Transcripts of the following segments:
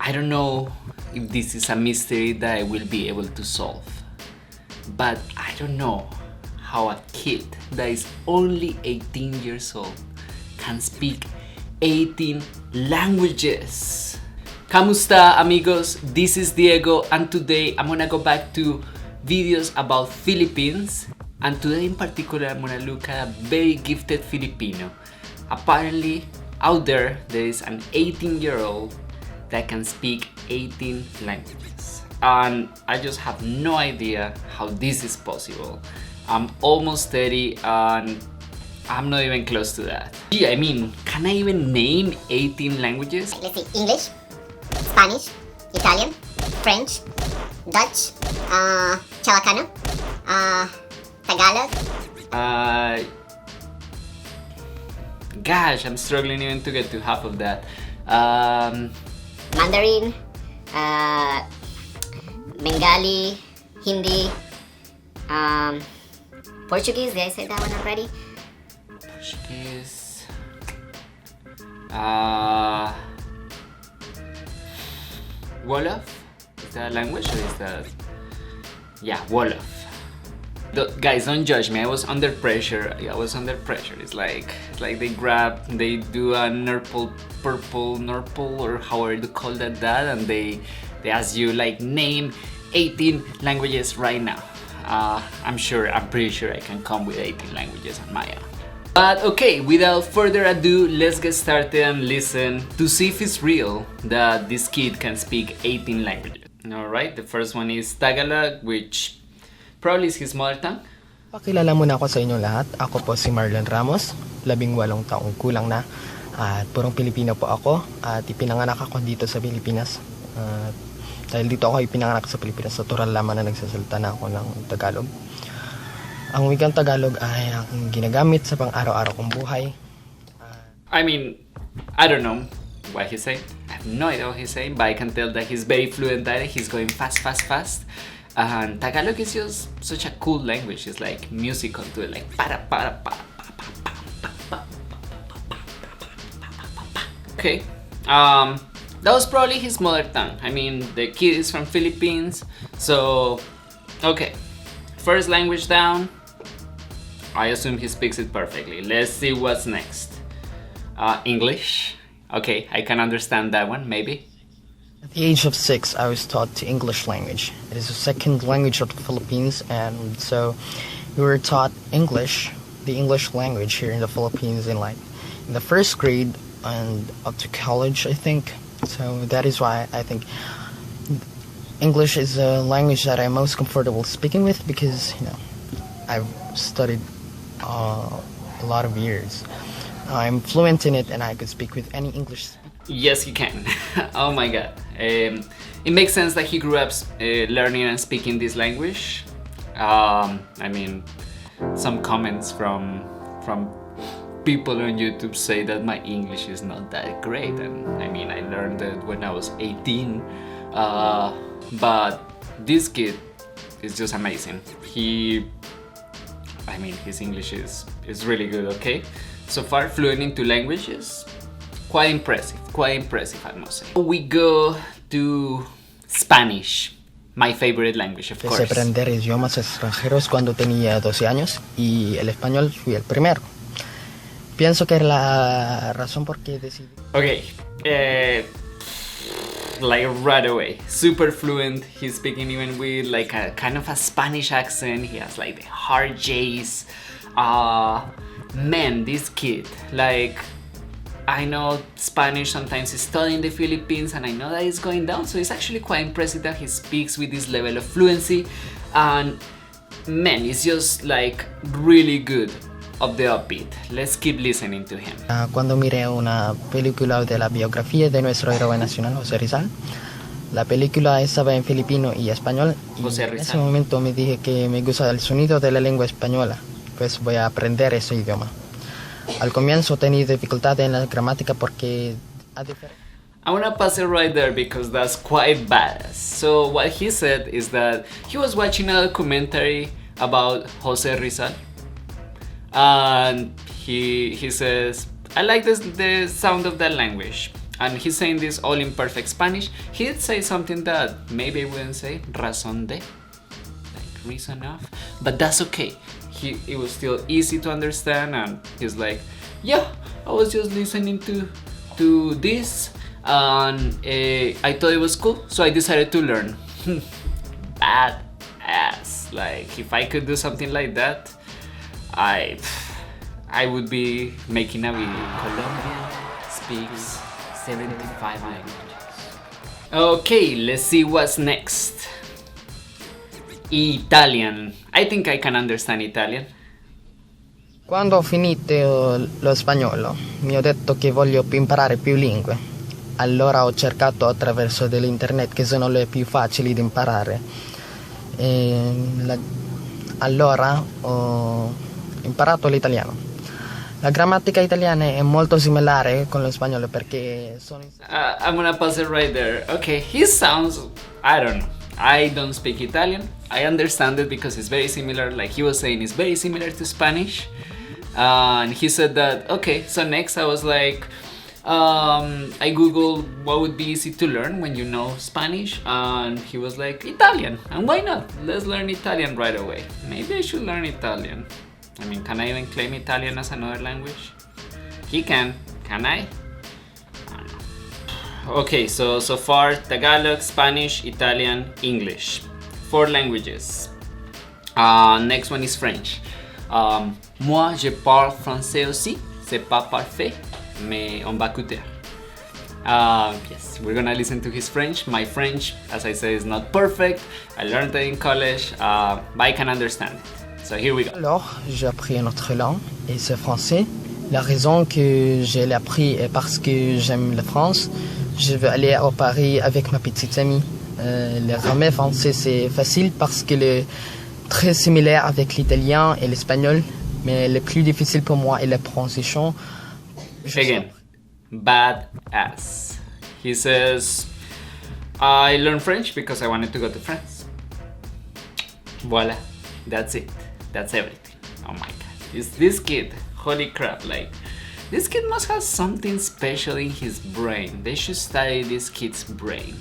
I don't know if this is a mystery that I will be able to solve, but I don't know how a kid that is only 18 years old can speak 18 languages. Kamusta amigos? This is Diego, and today I'm gonna go back to videos about Philippines, and today in particular I'm gonna look at a very gifted Filipino. Apparently out there is an 18-year-old that can speak 18 languages, and I just have no idea how this is possible. I'm almost 30 and I'm not even close to that. Gee, I mean, can I even name 18 languages? Let's see, English, Spanish, Italian, French, Dutch, Chalacano, Tagalog. Gosh, I'm struggling even to get to half of that. Mandarin, Bengali, Hindi, Portuguese. Did I say that one already? Portuguese. Wolof? Is that a language or is that? Yeah, Wolof. Guys, don't judge me. I was under pressure. It's like they do a purple, or however you call that, and they ask you like name 18 languages right now. I'm pretty sure I can come with 18 languages on my own. But okay, without further ado, let's get started and listen to see if it's real that this kid can speak 18 languages. Alright, the first one is Tagalog, which probably is his mother tongue. Pakilala muna ako sa inyong lahat. Ako po si Marlon Ramos, 18 taong kulang na. At purong Pilipino po ako at ipinanganak ako dito sa Pilipinas. Dahil dito ako ipinanganak sa Pilipinas, natural lamang na nagsasalita na ako ng Tagalog. Ang wikang Tagalog ay ang ginagamit sa pang-araw-araw kong buhay. I mean, I don't know what he's saying. I have no idea what he's saying, but I can tell that he's very fluent at it. He's going fast. And Tagalog is just such a cool language. It's like musical to it, like para. Okay, that was probably his mother tongue. I mean, the kid is from Philippines, so okay. First language down. I assume he speaks it perfectly. Let's see what's next. English. Okay, I can understand that one, maybe. At the age of 6, I was taught the English language. It is the second language of the Philippines, and so we were taught English, the English language here in the Philippines in the first grade and up to college, I think. So that is why I think English is a language that I'm most comfortable speaking with, because I've studied a lot of years. I'm fluent in it and I could speak with any English speaker. Yes, you can. Oh my god. It makes sense that he grew up learning and speaking this language. I mean, some comments from people on YouTube say that my English is not that great, and I mean, I learned it when I was 18. But this kid is just amazing. His English is really good, okay? So far, fluent in 2 languages. Quite impressive, I must say. We go to Spanish, my favorite language, of course. Empecé a aprender idiomas extranjeros cuando tenía 12 años y el español fui el primero. Pienso que la razón por qué decidí... Okay, like right away, super fluent. He's speaking even with like a kind of a Spanish accent. He has like the hard J's. Man, this kid, like, I know Spanish sometimes is studied in the Philippines, and I know that it's going down, so it's actually quite impressive that he speaks with this level of fluency, and man, it's just like really good of the upbeat. Let's keep listening to him. Cuando miré una película de la biografía de nuestro héroe nacional, José Rizal, la película estaba en filipino y español, y en ese momento me dije que me gusta el sonido de la lengua española, pues voy a aprender ese idioma. Al comienzo tenía dificultad en la gramática porque... I want to pass it right there because that's quite badass. So what he said is that he was watching a documentary about Jose Rizal, and he says, I like the sound of that language. and he's saying this all in perfect Spanish. He'd say something that maybe I wouldn't say, razón de, like reason of, but that's okay. It was still easy to understand, and he's like, yeah, I was just listening to this, and I thought it was cool, so I decided to learn. Bad ass. Like, if I could do something like that, I would be making a video. Colombian speaks 75 languages. Okay, let's see what's next. Italian. I think I can understand Italian. Quando ho finito lo spagnolo, mi ho detto che voglio imparare più lingue. Allora ho cercato attraverso dell'internet che sono le più facili da imparare. Allora ho imparato l'italiano. La grammatica italiana è molto similare con lo spagnolo perché sono... I'm gonna pause it right there. Okay, he sounds... I don't know. I don't speak Italian. I understand it because it's very similar, like he was saying, it's very similar to Spanish. And he said that, okay, so next I was like, I googled what would be easy to learn when you know Spanish, and he was like, Italian, and why not? Let's learn Italian right away. Maybe I should learn Italian. I mean, can I even claim Italian as another language? He can I? I don't know. Okay, so far Tagalog, Spanish, Italian, English. 4 languages. Next one is French. Moi, je parle français aussi. C'est pas parfait, mais on va écouter. Yes, we're gonna listen to his French. My French, as I said, is not perfect. I learned it in college, but I can understand it. So here we go. Alors, j'ai appris une autre langue, et c'est français. La raison que je l'ai appris est parce que j'aime la France. Je veux aller au Paris avec ma petite amie. Le grammaire français, c'est facile parce qu'il est très similaire avec l'italien et l'espagnol. Mais le plus difficile pour moi est la prononciation. Again, bad ass. He says, I learned French because I wanted to go to France. Voila, that's it. That's everything. Oh my god. Is this kid, holy crap, like, this kid must have something special in his brain. They should study this kid's brain.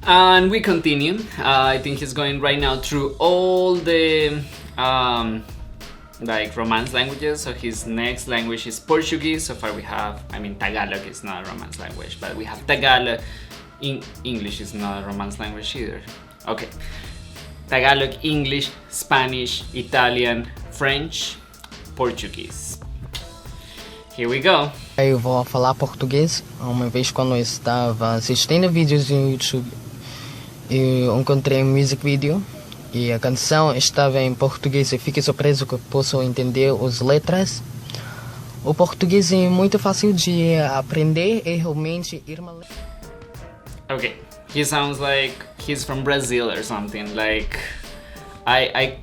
And we continue. I think he's going right now through all the like Romance languages. So his next language is Portuguese. So far we have, I mean, Tagalog is not a Romance language, but we have Tagalog. English is not a Romance language either. Okay. Tagalog, English, Spanish, Italian, French, Portuguese. Here we go. Eu vou falar português. Uma vez quando eu estava assistindo vídeos no YouTube, eu encontrei um music video e a canção estava em português. Eu fiquei surpreso que eu posso entender as letras. O português é muito fácil de aprender e realmente ir mal. Okay, he sounds like he's from Brazil or something. Like, I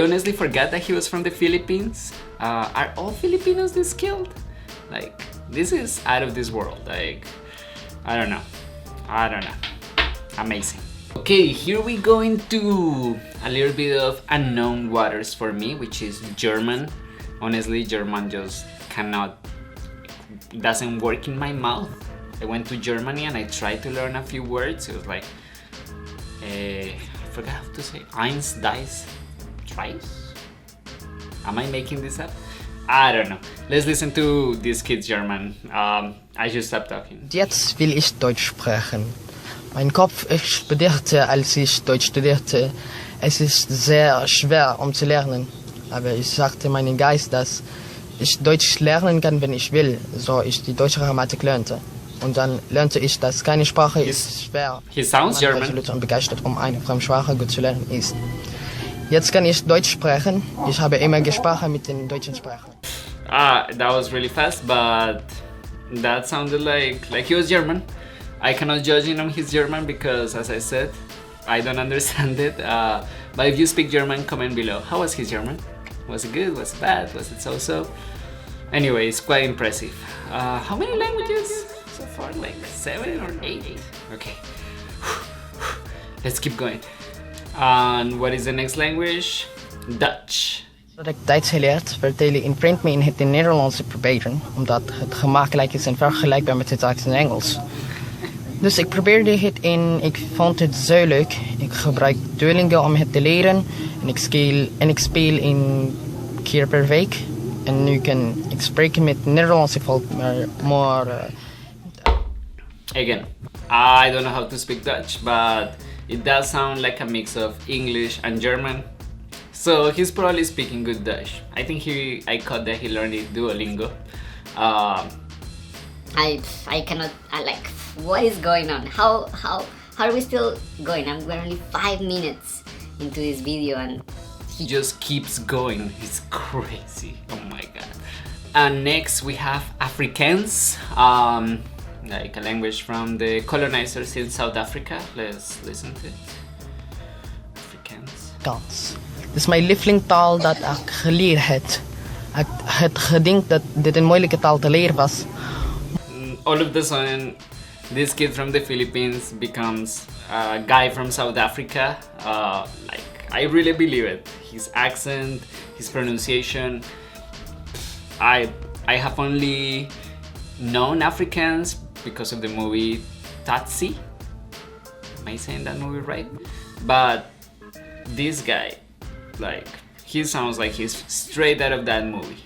honestly forgot that he was from the Philippines. Are all Filipinos this skilled? Like, this is out of this world. Like, I don't know. Amazing. Okay, here we go into a little bit of unknown waters for me, which is German. Honestly, German just doesn't work in my mouth. I went to Germany and I tried to learn a few words. It was like, I forgot how to say, eins, dies, twice? Am I making this up? I don't know. Let's listen to this kid's German. I should stop talking. Jetzt will ich Deutsch sprechen. Mein Kopf explodierte, als ich Deutsch studierte. Es ist sehr schwer, zu lernen. Aber ich sagte meinem Geist, dass ich Deutsch lernen kann, wenn ich will, so ich die deutsche Grammatik lernte. Und dann lernte ich, dass keine Sprache ist schwer. He sounds German. Und begeistert, eine Fremdsprache gut zu lernen ist. Jetzt kann ich Deutsch sprechen. Ich habe immer gesprochen mit den deutschen Sprachen. That was really fast, but that sounded like he was German. I cannot judge him on his German because, as I said, I don't understand it. But if you speak German, comment below. How was his German? Was it good? Was it bad? Was it so-so? Anyway, it's quite impressive. How many languages so far? Like 7 or 8? Okay. Let's keep going. And what is the next language? Dutch. Dat ik Duits geleerd vertellen in print me in het Nederlandse proberen, omdat het gemakkelijk is en vergelijkbaar met het Duits en Engels. Dus ik probeerde het en ik vond het zo leuk. Ik gebruik Duolingo om het te leren en ik speel een keer per week. En nu kan ik spreken met Nederlandse volk, maar Again, I don't know how to speak Dutch, but it does sound like a mix of English and German. So he's probably speaking good Dutch. I think I caught that he learned it Duolingo. I cannot. Like, what is going on? How are we still going? We're only 5 minutes into this video and He just keeps going. He's crazy. Oh my god. And next we have Afrikaans, like a language from the colonizers in South Africa. Let's listen to it. Afrikaans. kans. Dit is mijn lievelingstaal dat ik geleerd heb. Ik had gedacht dat dit een moeilijke taal te leren was. All of a sudden, this kid from the Philippines becomes a guy from South Africa. I really believe it. His accent, his pronunciation. I have only known Afrikaans because of the movie Tatsi. Am I saying that movie right? But this guy, like, he sounds like he's straight out of that movie.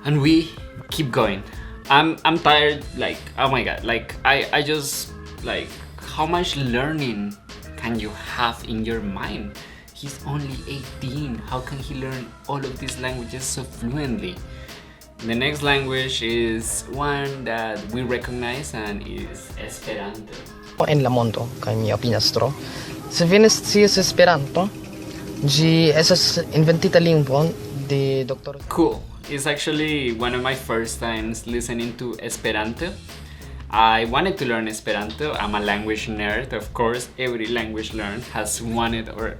And we keep going. I'm tired, like, oh my god, like, I just, like, how much learning can you have in your mind? He's only 18. How can he learn all of these languages so fluently? The next language is one that we recognize and is Esperanto. En la mondo, kaj mi opiniastro. Se vi ne scias Esperanto, ĝi estas inventita lingvo de Dr. Cool. It's actually one of my first times listening to Esperanto. I wanted to learn Esperanto. I'm a language nerd, of course. Every language learner has wanted, or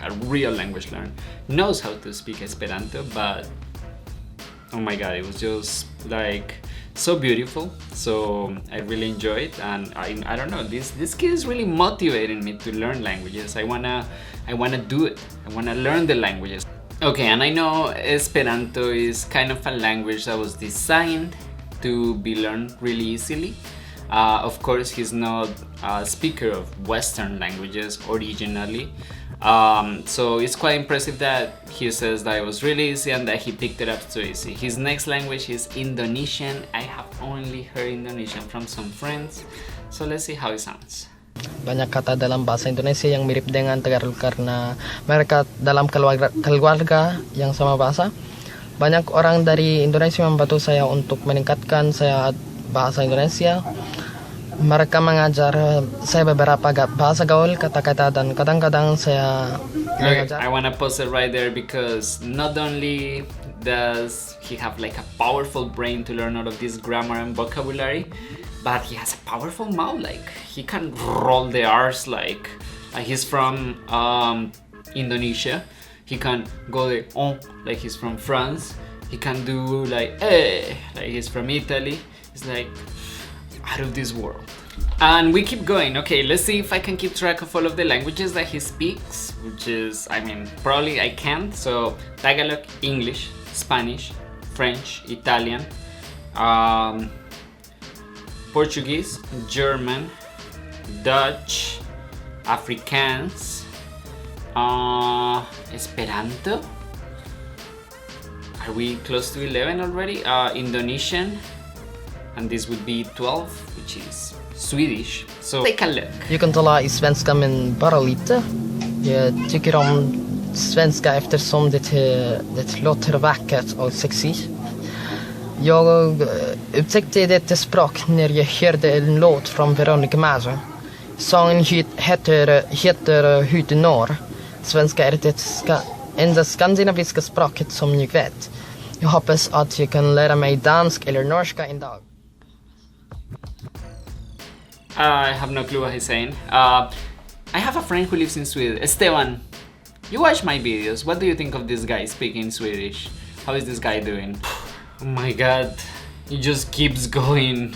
a real language learner knows how to speak Esperanto, but oh my god, it was just like so beautiful. So I really enjoyed it, and I don't know, this kid is really motivating me to learn languages. I wanna do it. I wanna learn the languages. Okay, and I know Esperanto is kind of a language that was designed to be learned really easily. Of course, he's not a speaker of Western languages originally. So it's quite impressive that he says that it was really easy and that he picked it up so easy. His next language is Indonesian. I have only heard Indonesian from some friends. So let's see how it sounds. Banyak kata dalam bahasa Indonesia yang mirip dengan Tagalog karena mereka dalam keluarga yang sama bahasa. Banyak orang dari Indonesia membantu saya untuk meningkatkan saya bahasa Indonesia. Mereka mengajar saya beberapa bahasa gaul, kata-kata, dan kadang-kadang saya mengajar. I wanna pause it right there because not only does he have like a powerful brain to learn all of this grammar and vocabulary, but he has a powerful mouth. Like, he can roll the R's like he's from Indonesia. He can go the like he's from France. He can do like like he's from Italy. It's like out of this world. And we keep going. Okay, let's see if I can keep track of all of the languages that he speaks, which is, I mean, probably I can't. So Tagalog, English, Spanish, French, Italian, Portuguese, German, Dutch, Afrikaans, Esperanto. Are we close to 11 already? Indonesian, and this would be 12, which is Swedish. So take a look. Jag kan tala i svenska men bara lite. Jag tycker om svenska eftersom det låter vackert och sexigt. Jag upptäckte detta språk när jag hörde en låt från Veronica Maggio. Sången heter Hut i norr. Svenska är det enda skandinaviska språket som jag vet. Jag hoppas att jag kan lära mig dansk eller norska en dag. I have no clue what he's saying. I have a friend who lives in Sweden. Esteban, you watch my videos. What do you think of this guy speaking Swedish? How is this guy doing? Oh my god, he just keeps going.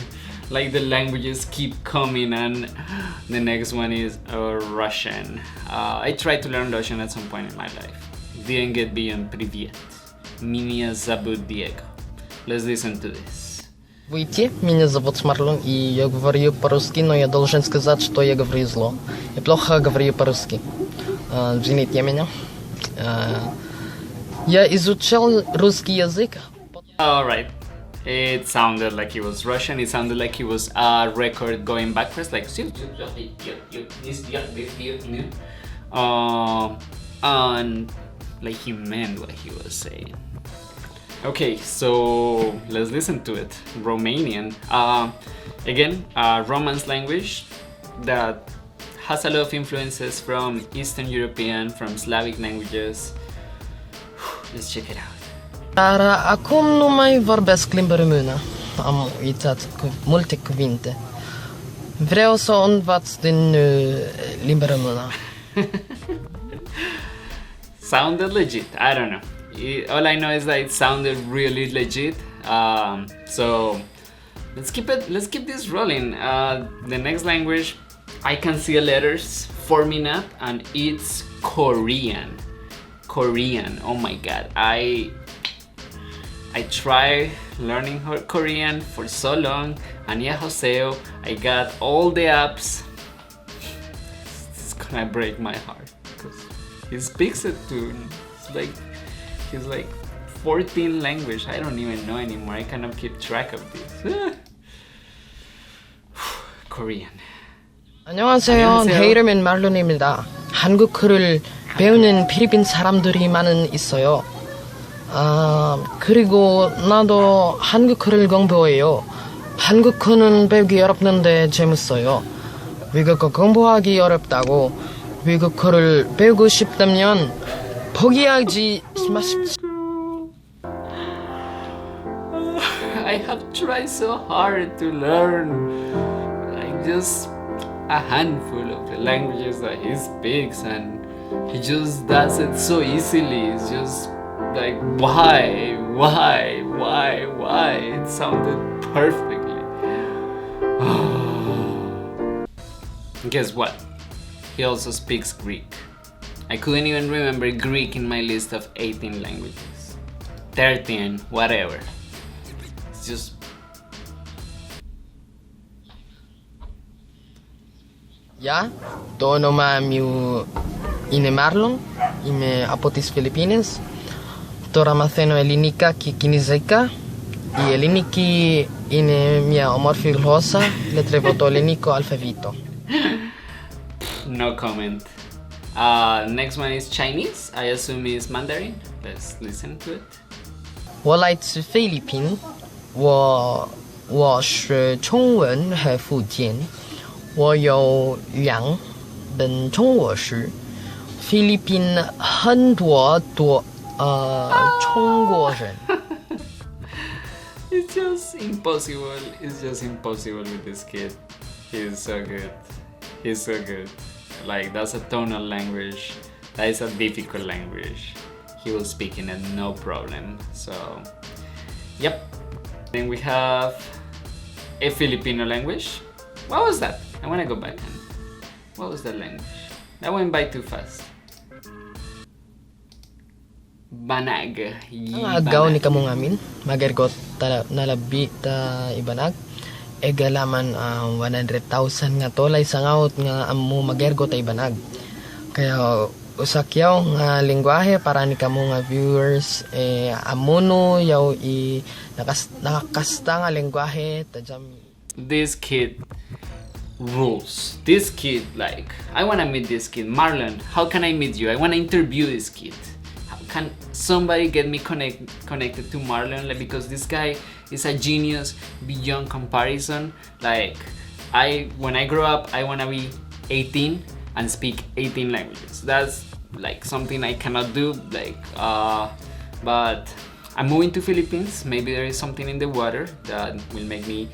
Like the languages keep coming, and the next one is Russian. I tried to learn Russian at some point in my life. Didn't get beyond Привет. Меня зовут Diego. Let's listen to this. Здравствуйте, меня зовут Марлон, и я говорю по-русски, но я должен сказать, что я говорю зло. Я плохо говорю по-русски. Извините меня. Я изучал русский язык. Alright. It sounded like it was Russian. It sounded like it was a record going backwards, like and like he meant what he was saying. Okay, so let's listen to it. Romanian. Again, a Romance language that has a lot of influences from Eastern European, from Slavic languages. Let's check it out. Dar acum nu mai vorbesc limba română. Am uitat multe cuvinte. Vreau să o învăț din limba română. Sounded legit. I don't know. All I know is that it sounded really legit. So let's keep this rolling. The next language, I can see the letters forming up, and it's Korean. Korean. Oh my god. I tried learning Korean for so long. 안녕하세요. I got all the apps. It's gonna break my heart because he speaks it to he's like 14 language. I don't even know anymore. I cannot keep track of this. Korean. 안녕하세요. 제 이름은 말론입니다. 한국어를 배우는 필리핀 사람들이 많은 있어요. 그리고 나도 한국어를 공부해요. 한국어는 배우기 어렵는데 재밌어요. 외국어 공부하기 어렵다고 외국어를 배우고 싶다면 포기하지 마십시오. I have tried so hard to learn like just a handful of the languages that he speaks, and he just does it so easily. It's just like, why? It sounded perfectly. Guess what? He also speaks Greek. I couldn't even remember Greek in my list of 18 languages. 13, whatever. It's just... Ja, to nomamiu είναι Marlon, είμαι από τις Φιλιππίνες. Τώρα μαθαίνω ελληνικά και κινέζικα. Η ελληνική είναι μια όμορφη γλώσσα, λατρεύω το ελληνικό αλφαβήτο. No comment. Next one is Chinese. I assume it's Mandarin. Let's listen to it. 我来自菲律宾，我学中文和福建，我有2本中文书。菲律宾很多中国人。It's just impossible. It's just impossible with this kid. He's so good. He's so good. Like, that's a tonal language. That is a difficult language. He will speak in it no problem. So, yep. Then we have a Filipino language. What was that? I want to go back and... What was that language? That went by too fast. Banag. Ang agaw ni kamong amin, magergot nalabi ta ibanag. Egalaman 100,000 nga tolay sangaut nga amo magergot ta ibanag. Kaya usakyaw nga lengguwahe para ni kamo nga viewers amuno yaw i nakakasta nga lengguwahe tajam. This kid rules. This kid, like, I want to meet this kid. Marlon, how can I meet you? I want to interview this kid. Can somebody get me connected to Marlon? Like, because this guy is a genius beyond comparison. Like, when I grow up, I want to be 18 and speak 18 languages. That's like something I cannot do. Like, but I'm moving to Philippines. Maybe there is something in the water that will make me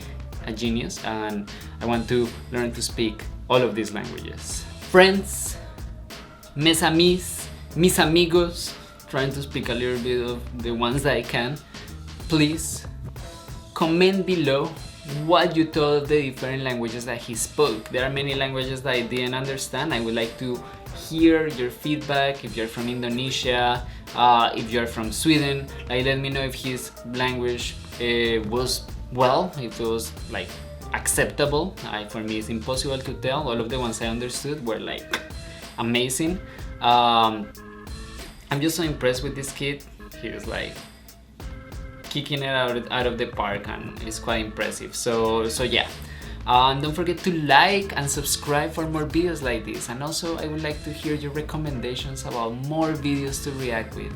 a genius, and I want to learn to speak all of these languages. Friends, mes amis, mis amigos, trying to speak a little bit of the ones that I can. Please comment below what you thought of the different languages that he spoke. There are many languages that I didn't understand. I would like to hear your feedback. If you're from Indonesia, if you're from Sweden, like, let me know if his language was well, if it was like acceptable. For me, it's impossible to tell. All of the ones I understood were like amazing. I'm just so impressed with this kid. He's like kicking it out of the park, and it's quite impressive. So yeah. And don't forget to like and subscribe for more videos like this. And also, I would like to hear your recommendations about more videos to react with.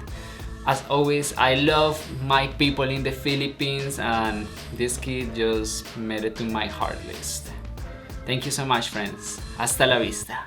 As always, I love my people in the Philippines, and this kid just made it to my heart list. Thank you so much, friends. Hasta la vista.